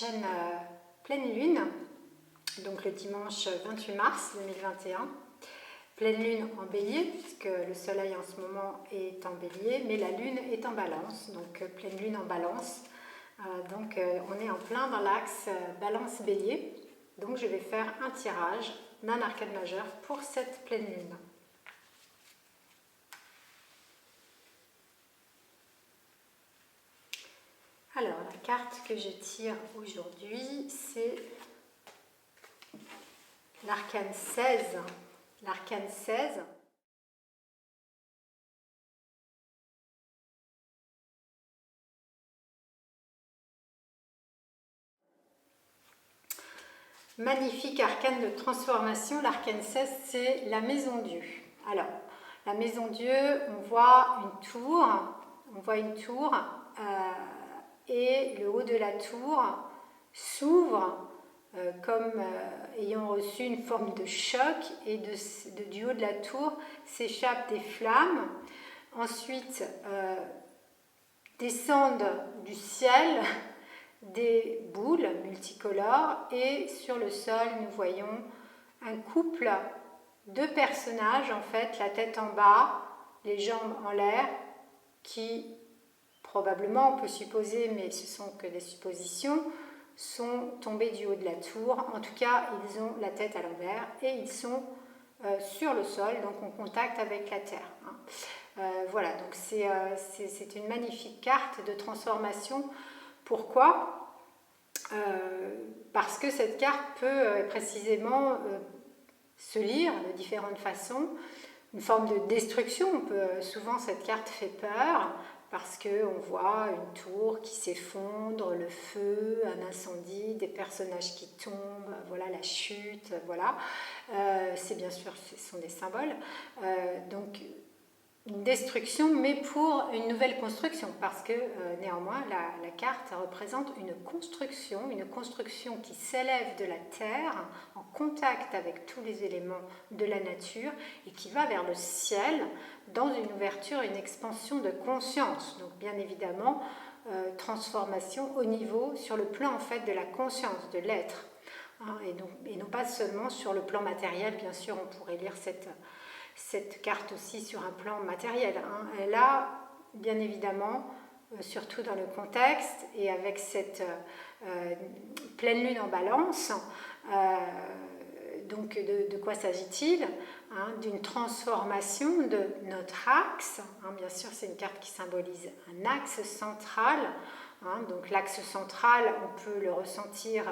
prochaine pleine lune, donc le dimanche 28 mars 2021. Pleine lune en bélier, puisque le soleil en ce moment est en bélier, mais la lune est en balance, donc pleine lune en balance. Donc on est en plein dans l'axe balance bélier. Donc je vais faire un tirage d'un arcane majeur pour cette pleine lune. Alors la carte que je tire aujourd'hui, c'est l'arcane 16. L'arcane 16. Magnifique arcane de transformation. L'arcane 16, c'est la maison Dieu. Alors, la maison Dieu, on voit une tour et le haut de la tour s'ouvre comme ayant reçu une forme de choc, et du haut de la tour s'échappent des flammes. Ensuite, descendent du ciel des boules multicolores, et sur le sol nous voyons un couple de personnages, en fait, la tête en bas, les jambes en l'air, qui probablement, on peut supposer, mais ce sont que des suppositions, sont tombés du haut de la tour. En tout cas, ils ont la tête à l'envers et ils sont sur le sol, donc en contact avec la terre. Voilà, donc c'est une magnifique carte de transformation. Pourquoi ? Parce que cette carte peut précisément se lire de différentes façons. Une forme de destruction, souvent cette carte fait peur, parce qu'on voit une tour qui s'effondre, le feu, un incendie, des personnages qui tombent, voilà, la chute, voilà. C'est bien sûr, ce sont des symboles. Donc, une destruction, mais pour une nouvelle construction, parce que néanmoins, la carte représente une construction qui s'élève de la terre, en contact avec tous les éléments de la nature, et qui va vers le ciel, dans une ouverture, une expansion de conscience. Donc bien évidemment, transformation au niveau, sur le plan en fait de la conscience, de l'être, hein, et non pas seulement sur le plan matériel. Bien sûr, on pourrait lire cette carte aussi sur un plan matériel, hein. Elle a, bien évidemment, surtout dans le contexte, et avec cette pleine lune en balance, donc de quoi s'agit-il, hein? D'une transformation de notre axe, hein. Bien sûr, c'est une carte qui symbolise un axe central, hein. Donc l'axe central, on peut le ressentir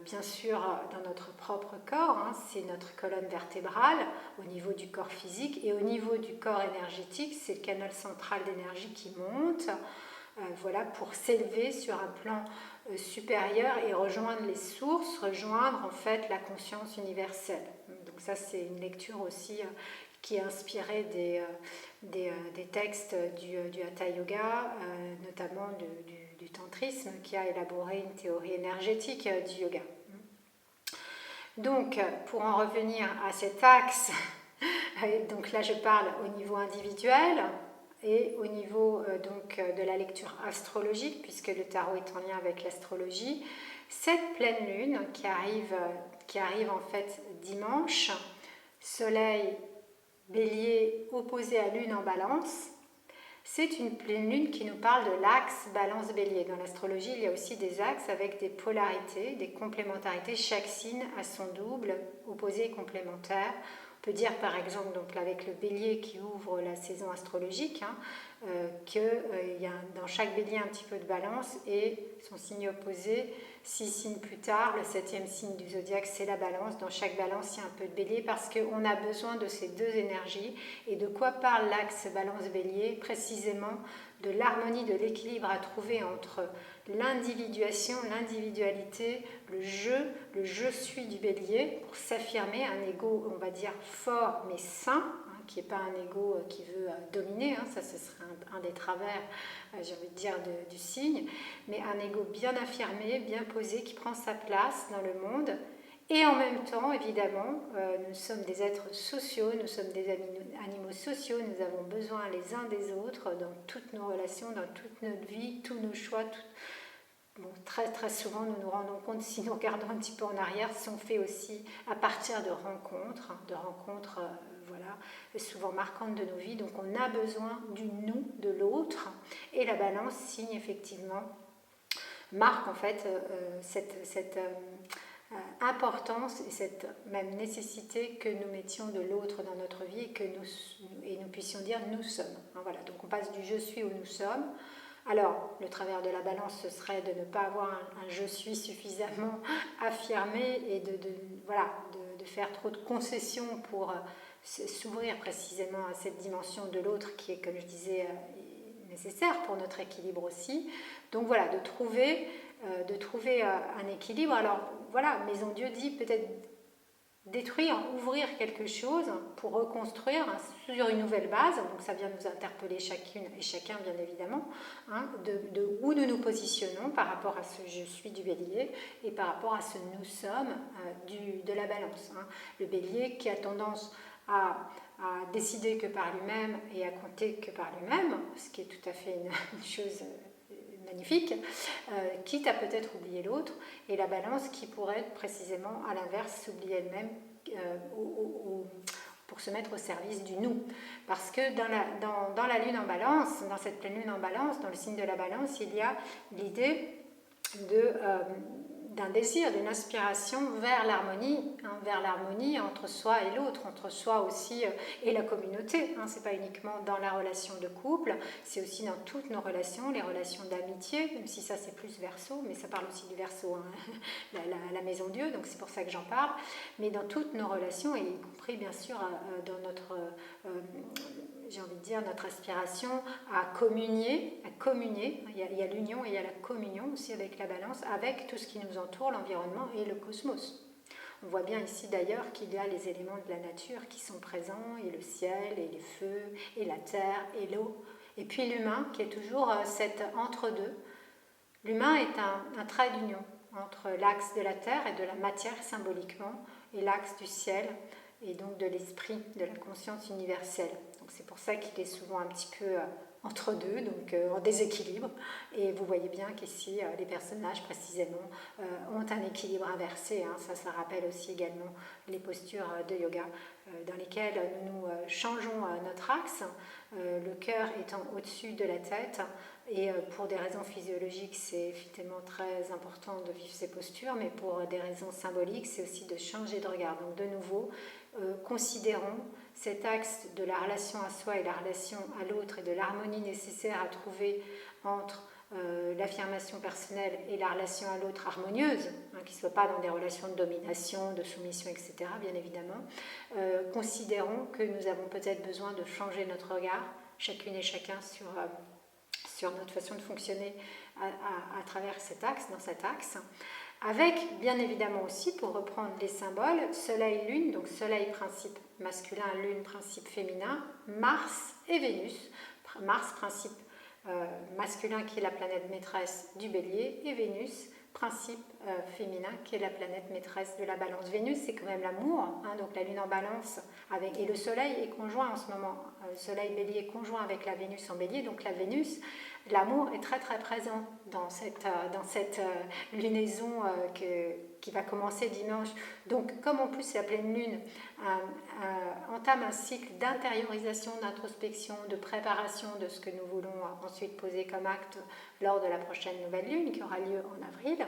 bien sûr dans notre propre corps, hein. C'est notre colonne vertébrale au niveau du corps physique, et au niveau du corps énergétique, c'est le canal central d'énergie qui monte, voilà, pour s'élever sur un plan supérieur et rejoindre les sources, rejoindre en fait la conscience universelle. Donc ça, c'est une lecture aussi qui est inspirée des textes du Hatha Yoga, notamment du tantrisme, qui a élaboré une théorie énergétique du yoga. Donc, pour en revenir à cet axe, donc là je parle au niveau individuel et au niveau donc de la lecture astrologique, puisque le tarot est en lien avec l'astrologie. Cette pleine lune qui arrive en fait dimanche, soleil bélier opposé à lune en balance, c'est une pleine lune qui nous parle de l'axe balance-bélier. Dans l'astrologie, il y a aussi des axes avec des polarités, des complémentarités. Chaque signe a son double, opposé et complémentaire. On peut dire par exemple, donc avec le bélier qui ouvre la saison astrologique, hein, qu'il y a dans chaque bélier un petit peu de balance, et son signe opposé, 6 signes plus tard, le 7e signe du zodiaque, c'est la balance. Dans chaque balance, il y a un peu de bélier, parce qu'on a besoin de ces deux énergies. Et de quoi parle l'axe balance-bélier ? Précisément de l'harmonie, de l'équilibre à trouver entre l'individuation, l'individualité, le je suis du bélier, pour s'affirmer, un ego, on va dire, fort mais sain, hein, qui n'est pas un ego qui veut dominer, hein, ça ce serait un des travers, j'ai envie de dire, du signe, mais un ego bien affirmé, bien posé, qui prend sa place dans le monde. Et en même temps, évidemment, nous sommes des êtres sociaux, nous sommes des animaux sociaux, nous avons besoin les uns des autres dans toutes nos relations, dans toute notre vie, tous nos choix, bon, très très souvent nous nous rendons compte, si nous regardons un petit peu en arrière, sont faits aussi à partir de rencontres, voilà, souvent marquantes de nos vies. Donc on a besoin du nous, de l'autre, et la balance signe effectivement, marque en fait cette importance et cette même nécessité que nous mettions de l'autre dans notre vie et que nous puissions dire nous sommes. Voilà, donc on passe du je suis au nous sommes. Alors, le travers de la balance, ce serait de ne pas avoir un je suis suffisamment affirmé et de faire trop de concessions pour s'ouvrir précisément à cette dimension de l'autre qui est, comme je disais, nécessaire pour notre équilibre aussi. Donc voilà, de trouver un équilibre. Alors voilà, Maison Dieu dit peut-être détruire, ouvrir quelque chose pour reconstruire sur une nouvelle base. Donc ça vient nous interpeller chacune et chacun bien évidemment, de où nous nous positionnons par rapport à ce je suis du bélier et par rapport à ce nous sommes de la balance. Le bélier qui a tendance à décider que par lui-même et à compter que par lui-même, ce qui est tout à fait une chose magnifique, quitte à peut-être oublier l'autre, et la balance qui pourrait précisément à l'inverse s'oublier elle-même pour se mettre au service du nous. Parce que dans la lune en balance, dans cette pleine lune en balance, dans le signe de la balance, il y a l'idée d'un désir, d'une aspiration vers l'harmonie entre soi et l'autre, entre soi aussi et la communauté. C'est pas uniquement dans la relation de couple, c'est aussi dans toutes nos relations, les relations d'amitié, même si ça c'est plus Verseau, mais ça parle aussi du Verseau, la Maison Dieu, donc c'est pour ça que j'en parle, mais dans toutes nos relations, et y compris bien sûr dans notre j'ai envie de dire, notre aspiration à communier. Il y a l'union et il y a la communion aussi avec la balance, avec tout ce qui nous entoure, l'environnement et le cosmos. On voit bien ici d'ailleurs qu'il y a les éléments de la nature qui sont présents, et le ciel, et les feux, et la terre, et l'eau. Et puis l'humain qui est toujours cet entre-deux. L'humain est un trait d'union entre l'axe de la terre et de la matière symboliquement, et l'axe du ciel, et donc de l'esprit, de la conscience universelle. Donc c'est pour ça qu'il est souvent un petit peu entre deux, donc en déséquilibre. Et vous voyez bien qu'ici, les personnages précisément ont un équilibre inversé. Ça rappelle aussi également les postures de yoga dans lesquelles nous changeons notre axe, le cœur étant au-dessus de la tête. Et pour des raisons physiologiques, c'est effectivement très important de vivre ces postures, mais pour des raisons symboliques, c'est aussi de changer de regard. Donc de nouveau, considérons cet axe de la relation à soi et la relation à l'autre et de l'harmonie nécessaire à trouver entre l'affirmation personnelle et la relation à l'autre harmonieuse, qui ne soit pas dans des relations de domination, de soumission, etc., bien évidemment. Considérons que nous avons peut-être besoin de changer notre regard, chacune et chacun, sur notre façon de fonctionner à travers cet axe, dans cet axe, avec bien évidemment aussi, pour reprendre les symboles, Soleil-Lune, donc Soleil principe masculin, Lune principe féminin, Mars et Vénus, Mars principe masculin qui est la planète maîtresse du Bélier, et Vénus principe féminin qui est la planète maîtresse de la Balance. Vénus c'est quand même l'amour, donc la Lune en Balance et le Soleil est conjoint en ce moment, le Soleil Bélier est conjoint avec la Vénus en Bélier, donc la Vénus, l'amour est très très présent dans cette lunaison qui va commencer dimanche. Donc comme en plus la pleine lune entame un cycle d'intériorisation, d'introspection, de préparation de ce que nous voulons ensuite poser comme acte lors de la prochaine nouvelle lune qui aura lieu en avril,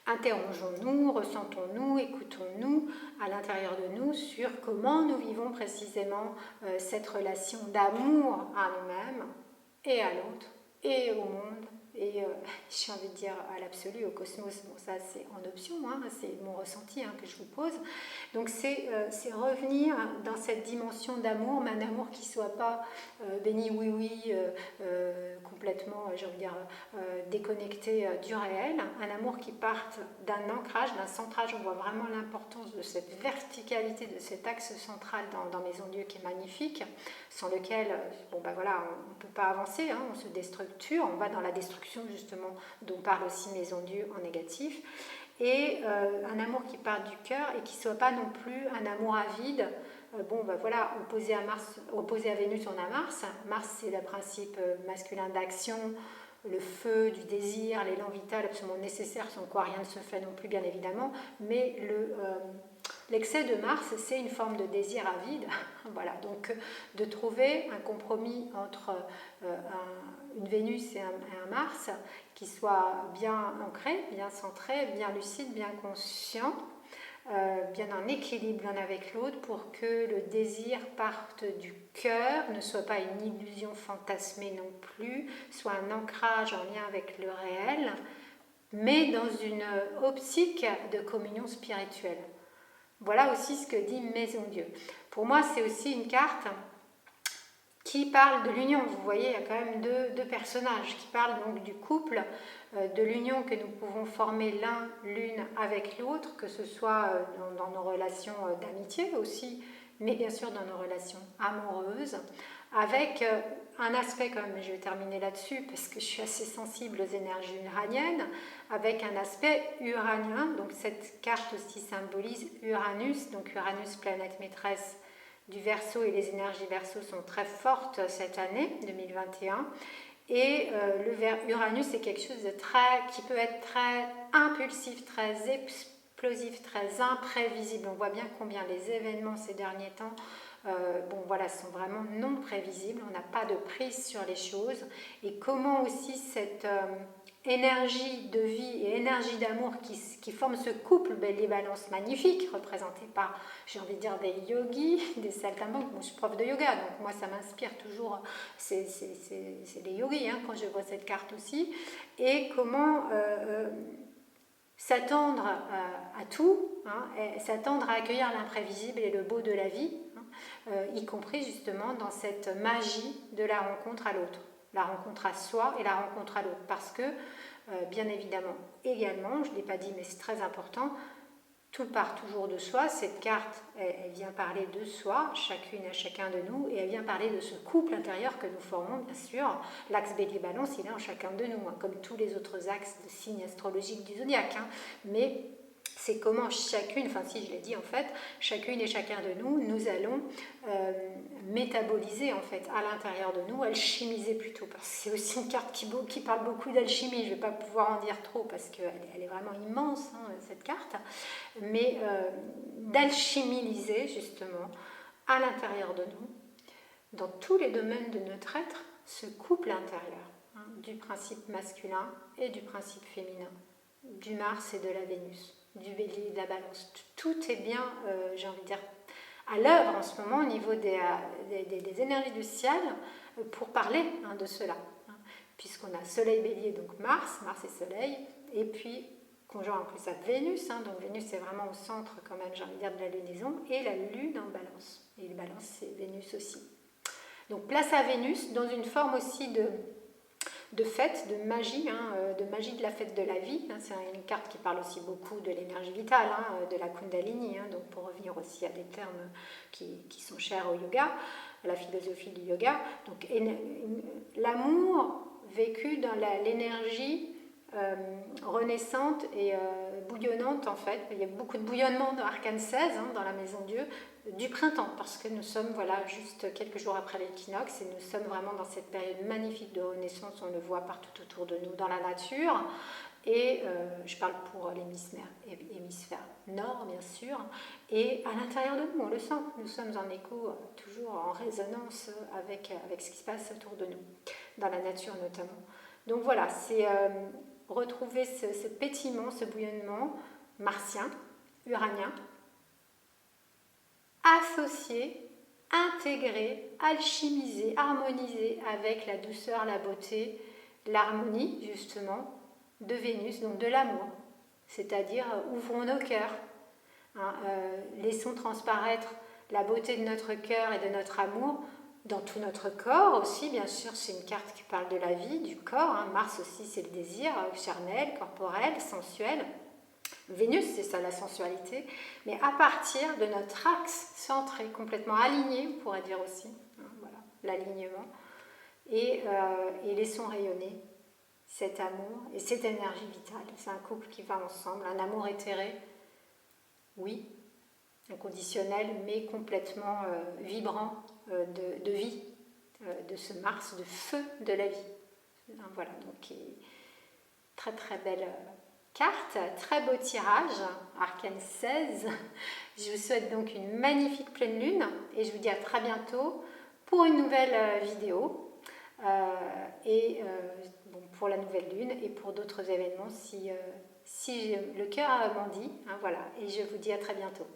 interrogeons-nous, ressentons-nous, écoutons-nous à l'intérieur de nous sur comment nous vivons précisément cette relation d'amour à nous-mêmes et à l'autre et au monde et j'ai envie de dire à l'absolu, au cosmos. Bon, ça c'est en option, c'est mon ressenti que je vous pose. Donc c'est revenir dans cette dimension d'amour, mais un amour qui ne soit pas béni oui complètement, j'ai envie de dire, déconnecté du réel, un amour qui parte d'un ancrage, d'un centrage. On voit vraiment l'importance de cette verticalité, de cet axe central dans Maison Dieu qui est magnifique, sans lequel on ne peut pas avancer, on se déstructure, on va dans la destruction justement dont parle aussi Maison Dieu en négatif, et un amour qui part du cœur et qui ne soit pas non plus un amour avide. Opposé à Vénus on a Mars. Mars c'est le principe masculin d'action, le feu du désir, l'élan vital absolument nécessaire, sans quoi rien ne se fait non plus bien évidemment, mais l'excès de Mars, c'est une forme de désir avide. Voilà, donc de trouver un compromis entre une Vénus et un Mars qui soit bien ancré, bien centré, bien lucide, bien conscient, bien en équilibre l'un avec l'autre pour que le désir parte du cœur, ne soit pas une illusion fantasmée non plus, soit un ancrage en lien avec le réel, mais dans une optique de communion spirituelle. Voilà aussi ce que dit Maison Dieu. Pour moi, c'est aussi une carte qui parle de l'union. Vous voyez, il y a quand même deux personnages qui parlent donc du couple, de l'union que nous pouvons former l'une avec l'autre, que ce soit dans nos relations d'amitié aussi, mais bien sûr dans nos relations amoureuses, avec un aspect quand même, je vais terminer là-dessus parce que je suis assez sensible aux énergies uraniennes, avec un aspect uranien. Donc cette carte aussi symbolise Uranus, donc Uranus, planète maîtresse du Verseau, et les énergies Verseau sont très fortes cette année 2021. Et Uranus est quelque chose de qui peut être très impulsif, très explosif, très imprévisible. On voit bien combien les événements ces derniers temps sont vraiment non prévisibles. On n'a pas de prise sur les choses. Et comment aussi cette énergie de vie et énergie d'amour qui forme ce couple Bélier-Balance magnifique, représenté par, j'ai envie de dire, des yogis, des saltimbanques. Moi, je suis prof de yoga, donc moi, ça m'inspire toujours. C'est les yogis, hein, quand je vois cette carte aussi. Et comment s'attendre à tout, hein, s'attendre à accueillir l'imprévisible et le beau de la vie, hein, y compris justement dans cette magie de la rencontre à l'autre. La rencontre à soi et la rencontre à l'autre. Parce que, bien évidemment, également, je ne l'ai pas dit, mais c'est très important, tout part toujours de soi. Cette carte, elle vient parler de soi, chacune et chacun de nous, et elle vient parler de ce couple intérieur que nous formons, bien sûr. L'axe Bélier-Balance, il est en chacun de nous, hein, comme tous les autres axes de signes astrologiques du zodiaque. Hein. Mais c'est comment chacune, enfin si je l'ai dit en fait, chacune et chacun de nous, nous allons métaboliser en fait à l'intérieur de nous, alchimiser plutôt, parce que c'est aussi une carte qui parle beaucoup d'alchimie. Je ne vais pas pouvoir en dire trop parce qu'elle est vraiment immense, hein, cette carte, mais d'alchimiliser justement à l'intérieur de nous, dans tous les domaines de notre être, ce couple intérieur, hein, du principe masculin et du principe féminin, du Mars et de la Vénus, du Bélier et de la Balance. Tout est bien, j'ai envie de dire, à l'œuvre en ce moment au niveau des énergies du ciel pour parler, hein, de cela. Hein, puisqu'on a Soleil Bélier, donc Mars et Soleil, et puis conjoint en plus à Vénus, hein, donc Vénus c'est vraiment au centre quand même, j'ai envie de dire, de la lunaison, et la Lune en Balance. Et le Balance c'est Vénus aussi. Donc place à Vénus dans une forme aussi de fête, de magie, hein, de magie de la fête de la vie. Hein, c'est une carte qui parle aussi beaucoup de l'énergie vitale, hein, de la Kundalini, hein, donc pour revenir aussi à des termes qui sont chers au yoga, à la philosophie du yoga. Donc l'amour vécu dans l'énergie renaissante et bouillonnante en fait. Il y a beaucoup de bouillonnement dans Arcane 16, hein, dans la Maison Dieu, du printemps, parce que nous sommes juste quelques jours après l'équinoxe et nous sommes vraiment dans cette période magnifique de renaissance. On le voit partout autour de nous dans la nature, et je parle pour l'hémisphère nord bien sûr, et à l'intérieur de nous on le sent, nous sommes en écho, toujours en résonance avec ce qui se passe autour de nous, dans la nature notamment. Donc voilà, c'est retrouver ce pétillement, ce bouillonnement martien, uranien, associé, intégré, alchimisé, harmonisé avec la douceur, la beauté, l'harmonie justement de Vénus, donc de l'amour. C'est-à-dire ouvrons nos cœurs, hein, laissons transparaître la beauté de notre cœur et de notre amour dans tout notre corps aussi. Bien sûr, c'est une carte qui parle de la vie, du corps, hein. Mars aussi c'est le désir charnel, corporel, sensuel. Vénus, c'est ça la sensualité, mais à partir de notre axe centré, complètement aligné, on pourrait dire aussi, hein, voilà, l'alignement, et laissons rayonner cet amour et cette énergie vitale. C'est un couple qui va ensemble, un amour éthéré, oui, inconditionnel, mais complètement vibrant de vie, de ce Mars, de feu de la vie. Voilà, donc très très belle carte, très beau tirage, Arcane 16. Je vous souhaite donc une magnifique pleine lune et je vous dis à très bientôt pour une nouvelle vidéo bon, pour la nouvelle lune et pour d'autres événements si le cœur m'en dit. Hein, voilà, et je vous dis à très bientôt.